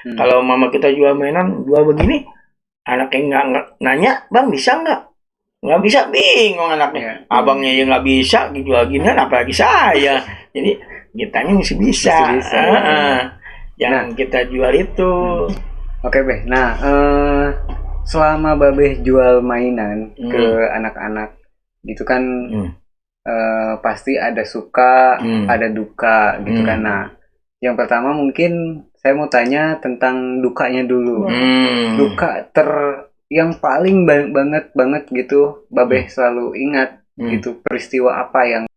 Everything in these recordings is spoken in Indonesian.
Kalau mama kita jual mainan, jual begini, anaknya nggak nanya, bang bisa nggak bisa, bingung anaknya. Abangnya yang nggak bisa jual gini kan, apalagi saya. Jadi kitanya mesti bisa. Yang kita jual itu. Oke, Beh. Nah, selama Babeh jual mainan ke anak-anak gitu kan, pasti ada suka, ada duka gitu kan. Nah, yang pertama mungkin saya mau tanya tentang dukanya dulu. Duka yang paling banget gitu Babeh selalu ingat gitu, peristiwa apa yang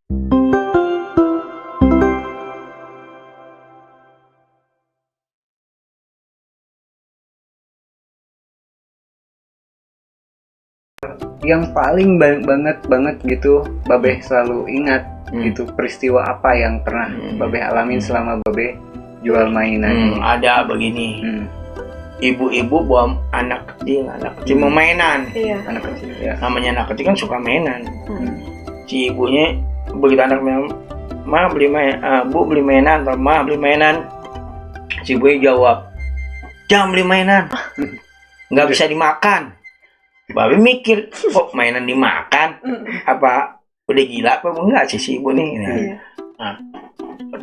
paling banget gitu Babeh selalu ingat gitu, peristiwa apa yang pernah Babeh alamin selama Babeh jual mainan ini? Ada begini. Ibu-ibu bawa anak kecil mau mainan. Anak kecil ya. Namanya anak kecil kan suka mainan. Si ibunya begitu anak bilang, "Ma beli mainan, Bu beli mainan, atau Ma beli mainan." Si ibunya jawab, "Jangan beli mainan. Nggak bisa dimakan." Babe mikir, kok mainan dimakan? Apa udah gila apa enggak sih si ibu nih? Nah,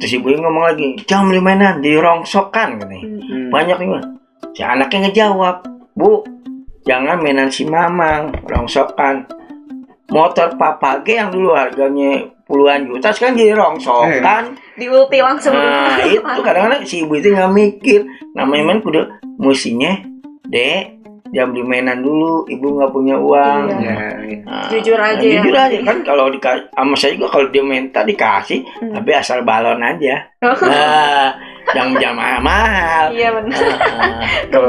terus ibu ngomong lagi, "Jangan beli mainan, dirongsokan," katanya. Banyak nih. Si anaknya ngejawab, "Bu, jangan mainan si Mamang, rongsokan. Motor Papa G yang dulu harganya puluhan juta sekarang jadi rongsokan." Diulti langsung. Nah, itu kadang-kadang si ibu itu nggak mikir. Namanya main kudu musinya, "Dek, jangan beli mainan dulu, ibu nggak punya uang." Jujur aja ya. Jujur aja kan, kalau sama saya juga kalau dia minta dikasih, tapi asal balon aja. Jangan mahal. Iya benar. Kalau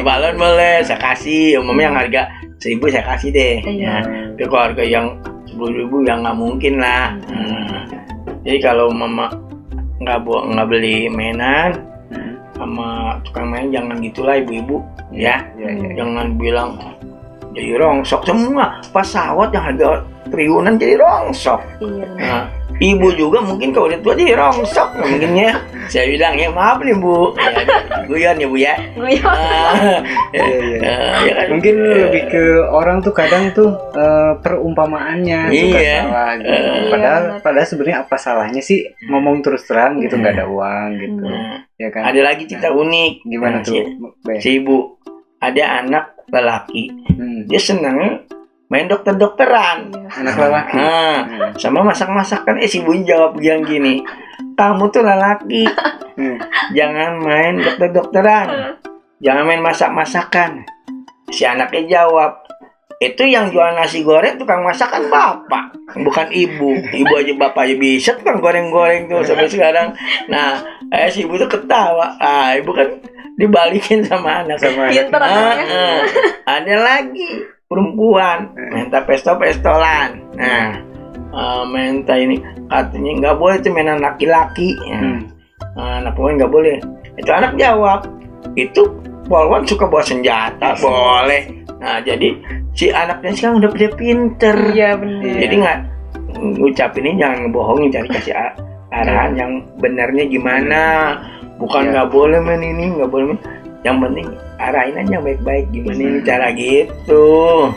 balon boleh saya kasih, umumnya yang harga 1.000 saya kasih deh. Tapi kalau harga yang 10.000 ya nggak mungkin lah. Jadi kalau mama nggak beli mainan sama tukang main, jangan gitulah ibu-ibu ya. Jangan bilang jadi rongsok semua pesawat yang harga triliunan jadi rongsok. Nah, ibu juga mungkin kalau udah tua jadi rongsok mungkin ya. Saya bilang ya maaf nih Bu, guyon ya Bu ya. Kan? Mungkin lebih ke orang tuh kadang tuh perumpamaannya suka salah gitu. Padahal sebenarnya apa salahnya sih ngomong terus terang gitu, nggak ada uang gitu. Ya kan? Ada lagi cerita unik. Gimana tuh? Si ibu ada anak lelaki, dia senang main dokter-dokteran. Anak lelaki. Sama masak-masakan. Si ibunya jawab yang gini, "Kamu tuh lelaki, jangan main dokter-dokteran, jangan main masak-masakan." Si anaknya jawab, "Itu yang jual nasi goreng tukang masak kan bapak, bukan ibu. Ibu aja bapak aja bisa tukang goreng-goreng tuh sampai sekarang." Nah, si ibu tuh ketawa. Ibu kan dibalikin sama anak. Pinter anaknya. Ada lagi perempuan minta pesto-pestolan. Nah, minta ini katanya nggak boleh tuh mainan laki-laki. Anak perempuan nggak boleh. Itu anak jawab, "Itu polwan suka bawa senjata, boleh." Nah, jadi si anaknya sekarang udah pinter. Iya benar. Jadi nggak ngucapinnya jangan ngebohongin, cari kasih arahan yang benarnya gimana. Bukan nggak boleh main ini, nggak boleh main. Yang penting arahin aja baik-baik gimana ini cara gitu.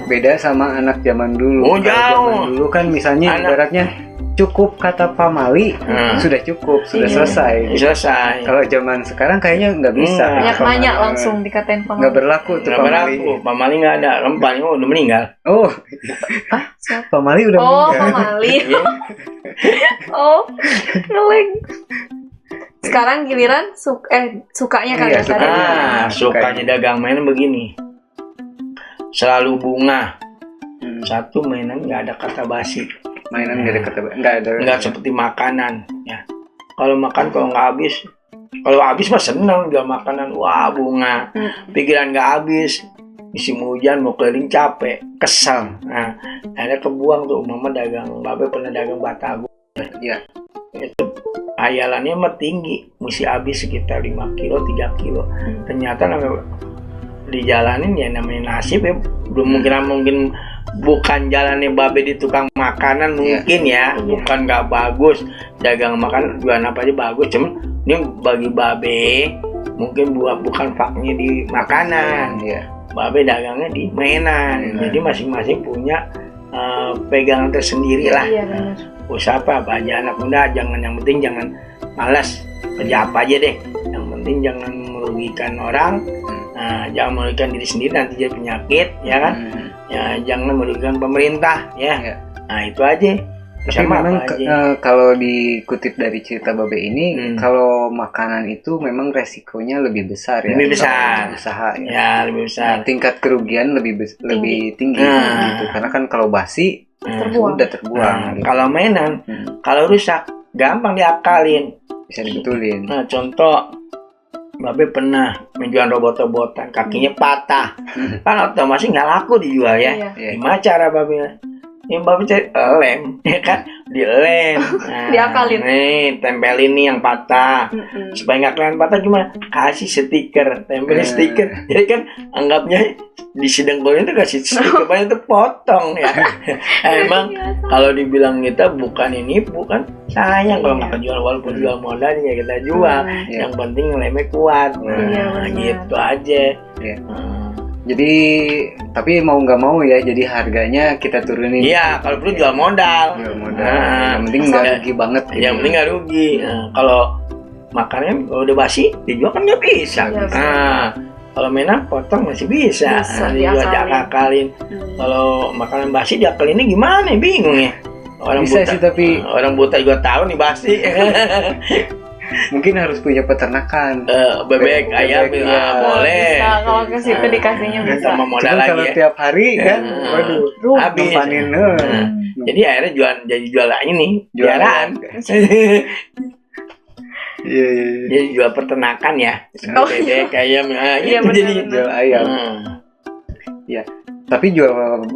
Beda sama anak zaman dulu. Oh, jauh. Zaman dulu kan misalnya ibaratnya cukup kata pamali sudah cukup, sudah selesai. Selesai. Kalau zaman sekarang kayaknya nggak bisa. Banyak nanya langsung dikatain pamali. Nggak berlaku tuh pamali. Pamali nggak ada. Pamali udah meninggal. Oh, pamali udah meninggal. Pamali. Ngeleng. Sekarang giliran sukanya kalian tadi. Sukanya dagang mainan begini. Selalu bunga. Satu mainan nggak ada kata basi. Mainan nggak ada kata basi. Nggak seperti makanan. Ya. Kalau makan kalau nggak habis, kalau habis mah seneng jual makanan. Wah bunga. Pikiran nggak habis. Musim hujan mau keliling capek, kesel. Nah, ada kebuang tuh. Mama dagang, Babe pernah dagang batagor. Ya. Itu hayalannya mah tinggi, mesti habis sekitar 5 kilo, 3 kilo. Ternyata namanya dijalanin ya namanya nasib ya. Belum mungkin bukan jalannya Babe di tukang makanan mungkin ya. Bukan nggak bagus dagang makanan, jualan apa aja bagus, cuman ini bagi Babe mungkin bukan faknya di makanan, Babe dagangnya di mainan. Jadi masing-masing punya pegangan tersendiri lah. Iya benar. Usaha apa aja anak muda, yang penting jangan malas, kerja apa aja deh. Yang penting jangan merugikan orang, jangan merugikan diri sendiri nanti jadi penyakit, ya kan? Ya jangan merugikan pemerintah, ya. Nah itu aja. Tapi memang kalau dikutip dari cerita Babe ini, kalau makanan itu memang resikonya lebih besar ya. Lebih besar. Usaha ya. Ya lebih besar. Nah, tingkat kerugian lebih tinggi gitu. Karena kan kalau basi udah terbuang. Gitu. Kalau mainan, kalau rusak gampang diakalin. Bisa dibetulin. Nah contoh, Babe pernah menjual robot-robotan, kakinya patah. Kan otomatis nggak laku dijual ya. Gimana cara Babe? Yang Babe cari lem, ya kan? Dilem. Nah, diakalin. Nih, tempelin nih yang patah. Supaya nggak kelihatan patah cuma kasih stiker, tempelin stiker. Jadi kan anggapnya di sidangnya itu kasih stiker, banyak itu potong ya. Emang kalau dibilang kita bukan ini, bukan sayang kalau nggak kejual, walaupun jual modal ya kita jual. Yang penting lemnya kuat. Nah, gitu aja. Jadi tapi mau nggak mau ya, jadi harganya kita turunin. Iya, kalau perlu jual modal. Yang penting nggak rugi banget. Gitu. Yang penting nggak rugi. Kalau makannya udah basi, dijual kan nggak bisa. Kalau mainan potong masih bisa. Dijual diakalin. Kalau makanan basi diakalinnya gimana? Bingung ya. Orang bisa buta, sih tapi orang buta juga tahu nih basi. Mungkin harus punya peternakan. Bebek, ayam, boleh. Bisa, kalau ke situ dikasihnya bisa. Sama modal lagi kalau ya. tiap hari kan, waduh, habis. Jadi akhirnya jual ini, jualan. Jadi jual peternakan ya. Bebek, ayam, jadi jual ayam. Ya. Tapi jual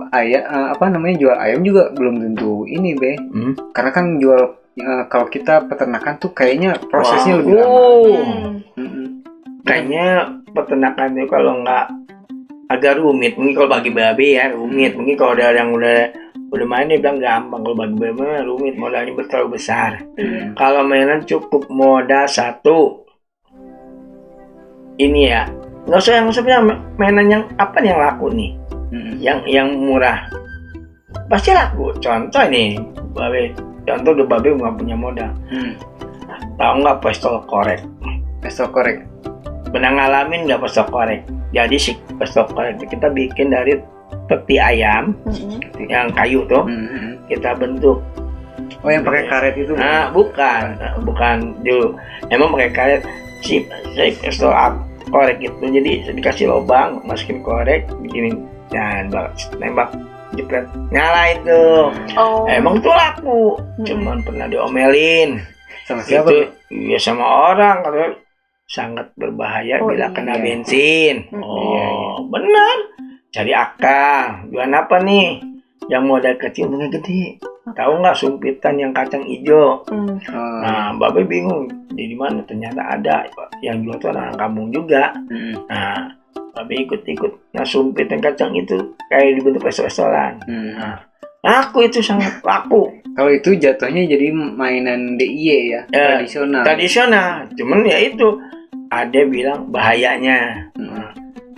ayam, jual ayam juga belum tentu ini, Be. Karena kan jual kalau kita peternakan tuh kayaknya prosesnya lebih lama. Kayaknya peternakan itu kalau nggak agak rumit, mungkin kalau bagi Babe ya rumit. Mungkin kalau ada yang udah main dia bilang gampang. Kalau bagi Babe rumit, modalnya terlalu besar. Kalau mainan cukup modal satu. Ini ya, nggak usah mainan yang apa yang laku nih, yang murah pasti laku. Contoh nih Babe. Contoh udah Babe nggak punya modal. Tahu nggak pistol korek? Pistol korek. Pernah ngalamin nggak pistol korek? Jadi si pistol korek kita bikin dari peti ayam yang kayu tuh, kita bentuk. Oh yang pakai karet itu? Nah bukan dulu. Emang pakai karet si pistol korek itu. Jadi dikasih lubang, masukin korek, begini dan nembak. Jepret nyala itu. Emang tuh laku. Cuman pernah diomelin. Sama siapa? Iya sama orang, katanya sangat berbahaya bila kena bensin. Benar. Cari akal. Jualan apa nih? Yang modal kecil mungkin gede. Tahu nggak sumpitan yang kacang hijau? Nah, Babe bingung. Di mana ternyata ada yang jual tuh orang kampung juga. Nah, Babe ikut-ikut. Nah, sumpitan kacang itu kayak dibentuk restoran. Nah, laku itu sangat laku. Kalau itu jatuhnya jadi mainan DIY ya, tradisional. Cuman ya itu ada bilang bahayanya.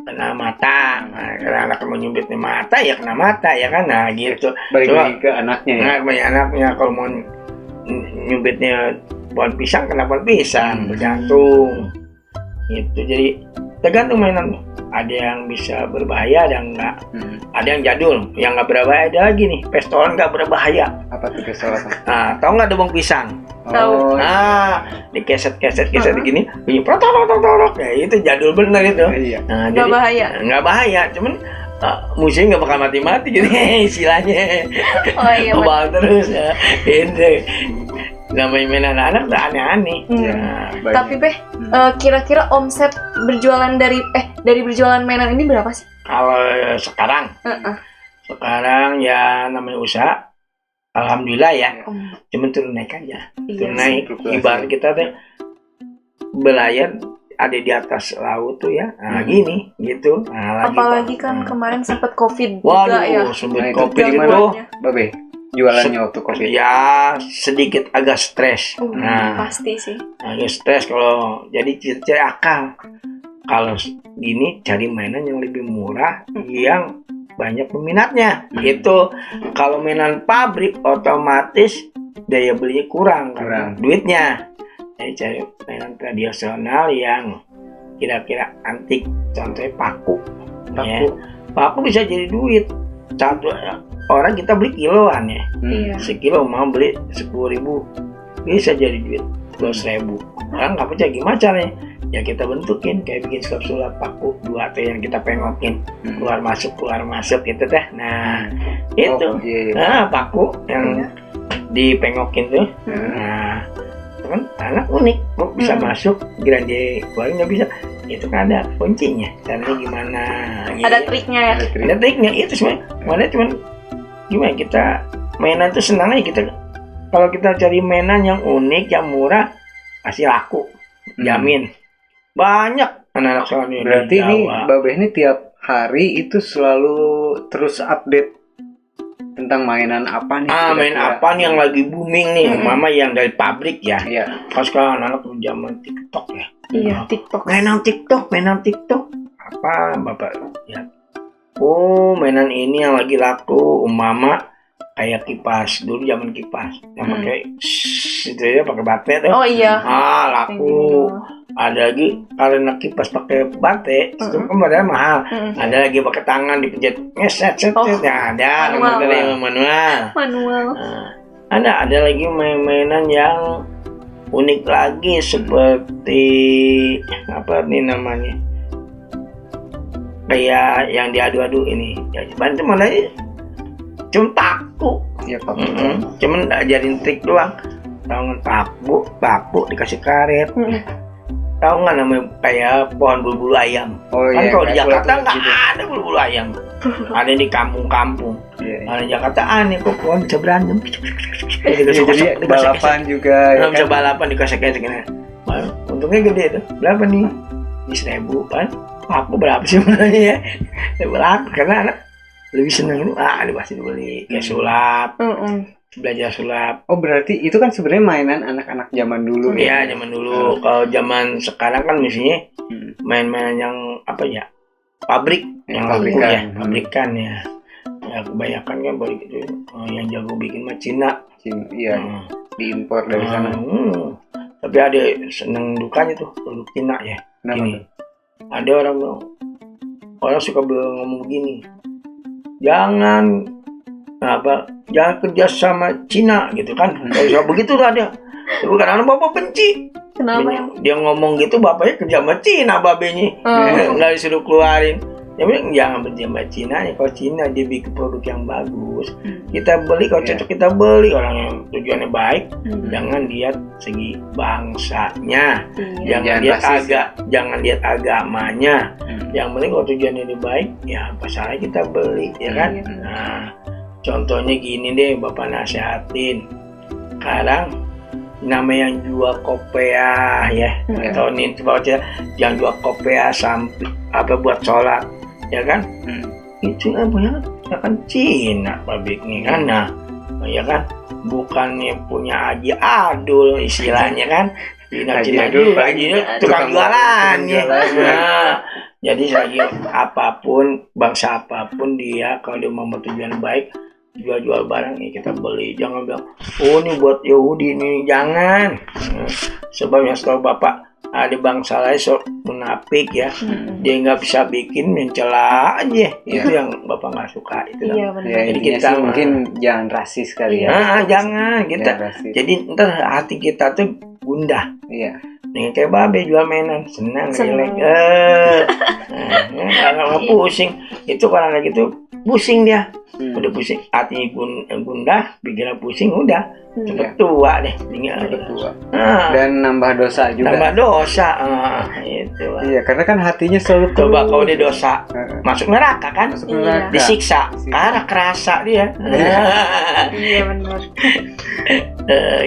Kena mata. Nah, karena anak mau nyumpitnya mata ya kena mata ya kan. Nah, gitu. Balik lagi ke anaknya ya. Nah, banyak anaknya kalau mau nyumpitnya pohon pisang kena pohon pisang, bergantung. Gitu. Jadi tergantung mainan. Ada yang bisa berbahaya, ada yang enggak. Ada yang jadul, yang enggak berbahaya. Ada lagi nih, pistolan enggak berbahaya. Apa tuh pistolan? Nah, tahu nggak debong pisang? Tahu. Nah, dikeset begini, bunyi protok. Ya itu jadul bener itu. Nah, nggak bahaya. Nggak bahaya, cuman musuhnya nggak bakal mati gitu istilahnya. Kebal terus ya. Itu namanya main anak-anak udah aneh-aneh. Tapi kira-kira omset berjualan dari berjualan mainan ini berapa sih? Kalau sekarang, sekarang ya namanya usaha, alhamdulillah ya. Cuma turun naik aja. Turun naik. Ibarat kita tuh belayar ada di atas laut tuh ya. Nah, gini gitu. Nah, apalagi kan kemarin sempat COVID juga ya. Waduh, sempat COVID itu, Babe. jualannya waktu COVID? Ya sedikit agak stres. Pasti sih. Agak stres kalau jadi cari akal. Kalau gini cari mainan yang lebih murah, yang banyak peminatnya. Itu kalau mainan pabrik otomatis daya belinya kurang. Duitnya. Jadi cari mainan tradisional yang kira-kira antik, contohnya paku. Ya. Paku bisa jadi duit. Satu orang kita beli kiloan ya. Sekilo mau beli 10.000 bisa jadi duit 12.000. Orang nggak percaya gimana caranya? Ya kita bentukin kayak bikin sulap paku 2 yang kita pengokin keluar masuk gitu teh. Nah itu paku yang dipengokin tuh. Nah itu kan anak unik kok bisa masuk, kira dia keluarin nggak bisa. Itu kan ada kuncinya, caranya gimana? Ada triknya ya. Ada triknya itu sebenarnya. Mana cuman gimana kita mainan itu senang aja kita. Kalau kita cari mainan yang unik, yang murah, pasti laku, jamin. Banyak anak-anak sekarang ini. Berarti ini Babeh ini tiap hari itu selalu terus update tentang mainan apa nih? Main apa nih yang lagi booming nih, mama yang dari pabrik ya. Iya. Pas sekarang anak zaman TikTok ya. Iya, TikTok. Mainan TikTok. Apa Bapak ya? Mainan ini yang lagi laku, mama kayak kipas dulu zaman kipas yang pakai itu ya, pakai baterai tuh. Oh iya. Laku. Ada lagi karena kipas pakai baterai itu kan padahal mahal. Ada lagi pakai tangan dipencet ngeset ya, ada manual. Ada lagi mainan yang unik lagi seperti apa nih namanya, kayak yang diadu-adu ini ya, bantu mana cuma paku ya, cuman ajarin trik doang. Tahu nggak paku dikasih karet. Tahu nggak namanya kayak pohon bulu ayam? Kan kalau di Jakarta nggak ada bulu ayam. Ada di kampung-kampung. Ada di Jakarta aneh kok pohon bisa berantem. Jadi balapan juga. Bisa balapan dikasih-kasih. Untungnya gede tuh. Berapa nih? 1.000 kan? Paku berapa sih sebenarnya ya? Berapa? Karena anak lebih senang itu. Pasti dibeli kayak sulap. Belajar sulap. Oh berarti itu kan sebenarnya mainan anak-anak zaman dulu. Iya zaman dulu. Kalau zaman sekarang kan misalnya main-main yang apa ya, pabrik yang pabrikan ya. Ya kebanyakan kan baru gitu. Yang jago bikin mah Cina. Iya. Diimpor dari sana. Tapi ada seneng dukanya tuh produk Cina ya. Gini. Ada orang suka ngomong begini. Jangan kerja sama Cina gitu kan. Kalau begitu tuh ada. Tapi kadang bapak benci. Kenapa? Dia ngomong gitu, bapaknya kerja sama Cina, babenya. Nggak disuruh keluarin. Ya jangan benci sama Cina ya. Kalau Cina dia bikin produk yang bagus, kita beli. Kalau cocok kita beli. Orang yang tujuannya baik, jangan lihat segi bangsanya, jangan lihat agamanya. Yang penting kalau tujuannya dia baik, ya apa salahnya kita beli, ya kan? Nah, contohnya gini deh, bapak nasihatin. Sekarang namanya yang jual kopiah ya, atau nih yang jual kopiah sampai apa buat sholat, ya kan? Itu punya kan Cina pabriknya kan, nah, ya kan? Bukannya punya Haji Adul istilahnya kan? Cina dulu, tukang jualannya. Nah, jadi lagi apapun, bangsa apapun dia kalau dia mau tujuan baik, jual barang ya kita beli. Jangan bilang ini buat Yahudi nih, jangan. Sebabnya setahu bapak ada bangsa lain munafik ya, dia nggak bisa bikin mencela aja. Itu yang bapak nggak suka itu. Jadi kita mungkin jangan rasis kali ya. Jangan kita. Jadi ntar hati kita tuh gundah. Nih kayak babe jual mainan senang. Nggak pusing. Itu orang kayak gitu pusing dia. Udah pusing, hatinya gundah, pikiran pusing, udah cepet tua deh, cepet tua. Dan nambah dosa juga. Itu. Iya, karena kan hatinya selalu coba kalau dia dosa, masuk neraka kan, disiksa, karena kerasa dia. Iya benar.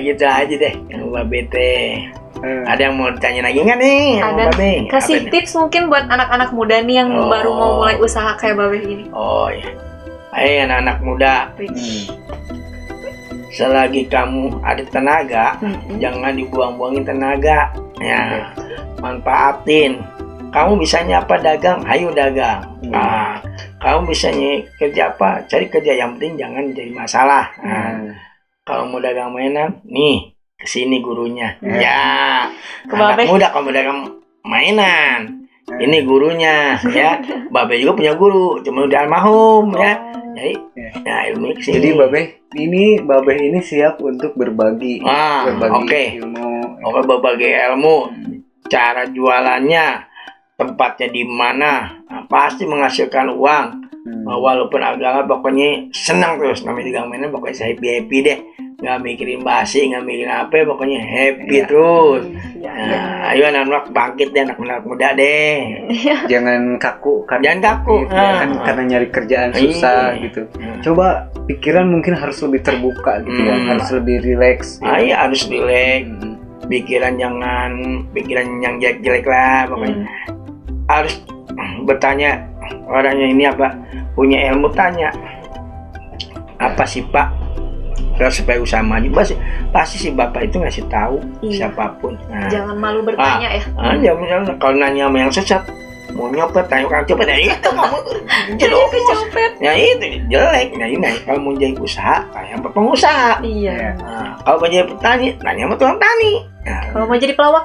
Gitu aja deh, yang bete. Ada yang mau ditanya lagi nggak nih? Ada. Kasih tips mungkin buat anak-anak muda nih yang baru mau mulai usaha kayak Babe gini. Oh ya. Anak-anak muda, selagi kamu ada tenaga, jangan dibuang-buangin tenaga. Ya, manfaatin. Kamu bisanya apa, dagang, ayo dagang. Kamu bisanya kerja apa, cari kerja, yang penting jangan jadi masalah. Kalau mau dagang mainan, nih kesini gurunya. Ya, anak muda kamu dagang mainan, ini gurunya. Ya, Babe juga punya guru, cuma udah almarhum. Ya, jadi ilmu kesini. Jadi Babe ini siap untuk berbagi ilmu. Berbagi ilmu, cara jualannya, tempatnya di mana, pasti menghasilkan uang. Walaupun agak pokoknya senang terus, namanya dagang mainan pokoknya happy deh, nggak mikirin basi, nggak mikirin apa, pokoknya happy terus. Ayo anak-anak bangkit deh, anak-anak muda deh. Jangan kaku karena nyari kerjaan susah gitu. Coba pikiran mungkin harus lebih terbuka gitu ya, harus lebih rileks. Iya, harus rileks. Pikiran yang jelek-jelek lah pokoknya. Harus bertanya orangnya ini apa, punya ilmu, tanya apa sih Pak, supaya usaha maju. Pasti si bapak itu ngasih tahu siapapun. Jangan malu bertanya ya. Jangan kalau nanya sama yang sesat, mau nyopet, tanya orang copet, itu kamu copet. Ya itu jelek. Nah, kalau mau jadi usaha, tanya sama pengusaha. Iya. Kalau mau jadi petani, tanya sama tukang tani. Kalau mau jadi pelawak,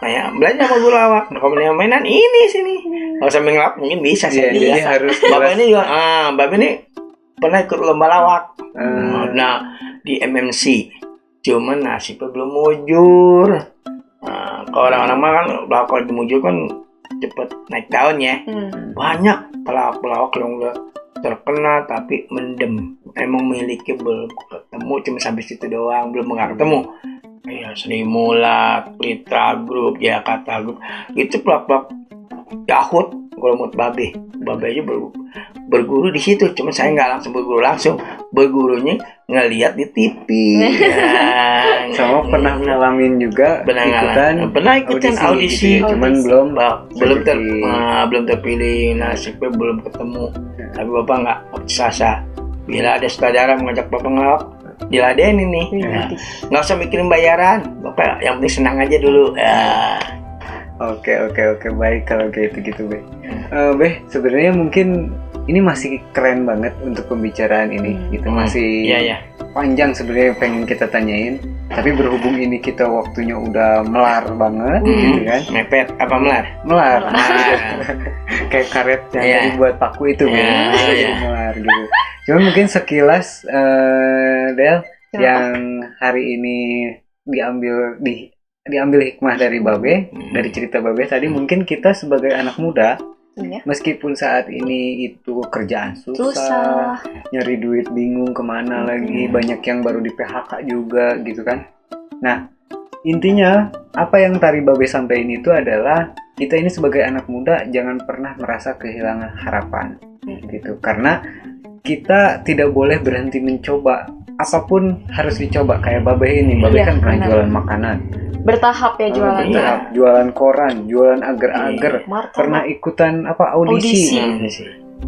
tanya belajar sama guru lawak. Kalau mau mainan ini sini. Kalau sambil ngelawak mungkin bisa sih. Jadi harus. Bapak ini juga, Bapak ini pernah ikut lomba lawak. Nah, di MMC. Cuman nasibnya belum mujur. Kalau orang-orang mah kan kalau dimujur kan cepet naik daun ya. Banyak pelawak yang udah terkenal tapi mendem, emang miliknya belum ketemu, cuma sampai situ doang, belum ketemu. Ya Sri Mulat, Litra Group, Jakarta Group, itu pelawak Yahut. Kalau mau Babe aja berguru di situ, cuma saya nggak langsung bergurunya ngelihat di TV. Sama pernah ngalamin juga ikutan audisi gitu ya. Cuman belum terpilih, nasibnya belum ketemu. Tapi Bapak nggak sasa, bila ada saudara mengajak Bapak ngelawak, diladenin nih. Nggak usah mikirin bayaran, Bapak yang penting senang aja dulu. Oke, baik kalau gitu Be. Be, sebenarnya mungkin ini masih keren banget untuk pembicaraan ini. Gitu masih panjang sebenarnya pengen kita tanyain. Tapi berhubung ini kita waktunya udah melar banget, gitu kan? Mepet apa melar? Melar. Kayak karet yang tadi buat paku itu, melar gitu. Cuma mungkin sekilas, Del, yang hari ini diambil hikmah dari Babe, dari cerita Babe tadi, mungkin kita sebagai anak muda, meskipun saat ini itu kerjaan susah, nyari duit bingung kemana lagi, banyak yang baru di PHK juga gitu kan. Nah, intinya apa yang tadi Babe sampaikan itu adalah kita ini sebagai anak muda jangan pernah merasa kehilangan harapan gitu, karena kita tidak boleh berhenti mencoba, apapun harus dicoba. Kayak Babe ini, Babe kan pernah jualan makanan, bertahap ya jualannya. Jualan koran, jualan agar-agar, pernah ikutan audisi.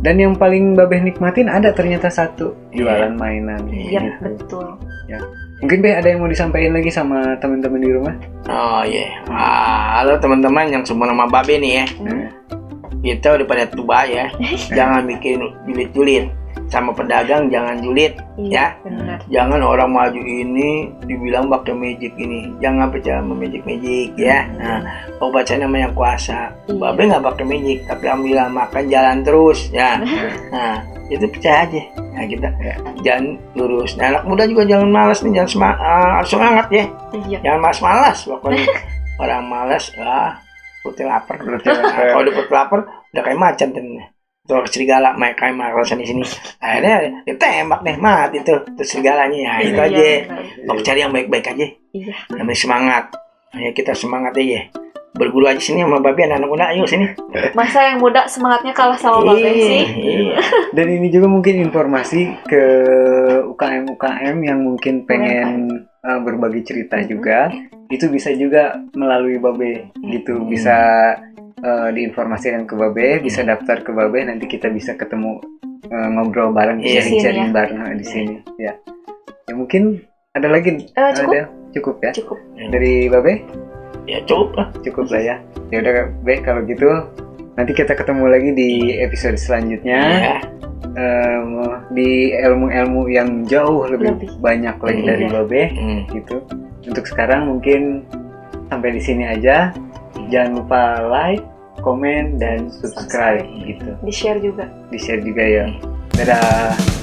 Dan yang paling Babe nikmatin ada ternyata satu, jualan mainan. Iya, betul. Ya. Mungkin Be ada yang mau disampaikan lagi sama teman-teman di rumah? Oh iya. Halo teman-teman yang semua nama Babe nih ya. Kita udah pada tua ya. Jangan bikin julid-julid. Sama pedagang jangan julid, ya. Benar. Jangan orang maju ini dibilang pakai magic ini. Jangan percaya sama magic ya. Nah, kalau baca namanya kuasa. Babe nggak pakai magic, tapi ambil makan jalan terus, ya. Nah, itu percaya aja. Nah, kita jangan lurus. Nah, anak muda juga jangan malas nih, jangan harus semangat ya. Jangan malas-malas pokoknya. Orang malas, putih lapar. Kalau udah putih lapar, udah kayak macan tentunya. Tuh serigala kayak marasan di sini. Akhirnya ditembak deh, mati tuh serigalanya. Ya itu aja. Mau cari yang baik-baik aja. Namanya semangat. Ayo kita semangat aja. Berguru aja sini sama Babe, anak muda, ayo sini. Masa yang muda semangatnya kalah sama Babe sih? Dan ini juga mungkin informasi ke UKM yang mungkin pengen berbagi cerita juga. Itu bisa juga melalui Babe gitu, bisa diinformasikan ke Babe, bisa daftar ke Babe, nanti kita bisa ketemu ngobrol bareng, sharing-sharing bareng di sini ya. Ya mungkin ada lagi. Cukup? Cukup ya. Cukup. Dari Babe? Ya cukup lah. Cukup lah ya. Ya udah Be, kalau gitu nanti kita ketemu lagi di episode selanjutnya. Ya. Di ilmu-ilmu yang jauh lebih banyak lagi dari Babe gitu. Untuk sekarang mungkin sampai di sini aja. Jangan lupa like, komen, dan subscribe gitu. Di-share juga. Di-share juga ya. Dadah.